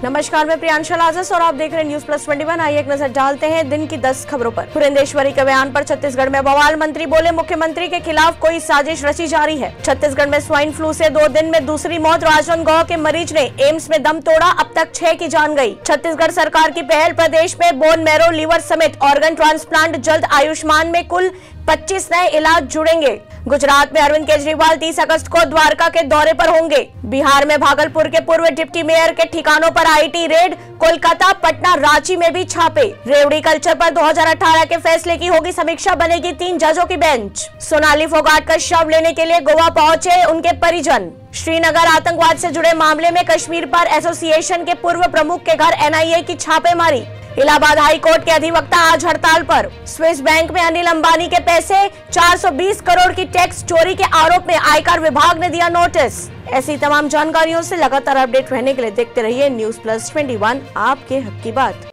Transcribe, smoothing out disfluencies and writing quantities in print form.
नमस्कार, मैं प्रियांशा लाजस और आप देख रहे हैं न्यूज प्लस 21। आइए एक नजर डालते हैं दिन की 10 खबरों पर। पुरंदेश्वरी के बयान पर छत्तीसगढ़ में बवाल। मंत्री बोले मुख्यमंत्री के खिलाफ कोई साजिश रची जा रही है। छत्तीसगढ़ में स्वाइन फ्लू से 2 दिन में दूसरी मौत। राजनांदगांव के मरीज ने एम्स में दम तोड़ा, अब तक 6 की जान गई। छत्तीसगढ़ सरकार की पहल, प्रदेश में बोन मैरो, लीवर समेत ऑर्गन ट्रांसप्लांट जल्द। आयुष्मान में कुल 25 नए इलाज जुड़ेंगे। गुजरात में अरविंद केजरीवाल 30 अगस्त को द्वारका के दौरे पर होंगे। बिहार में भागलपुर के पूर्व डिप्टी मेयर के ठिकानों पर आईटी रेड। कोलकाता, पटना, रांची में भी छापे। रेवड़ी कल्चर पर 2018 के फैसले की होगी समीक्षा, बनेगी 3 जजों की बेंच। सोनाली फोगाट का शव लेने के लिए गोवा पहुंचे उनके परिजन। श्रीनगर आतंकवाद से जुड़े मामले में कश्मीर बार एसोसिएशन के पूर्व प्रमुख के घर एनआईए की छापेमारी। इलाहाबाद हाई कोर्ट के अधिवक्ता आज हड़ताल पर। स्विस बैंक में अनिल अंबानी के पैसे 420 करोड़ की टैक्स चोरी के आरोप में आयकर विभाग ने दिया नोटिस। ऐसी तमाम जानकारियों से लगातार अपडेट रहने के लिए देखते रहिए न्यूज प्लस 21, आपके हक की बात।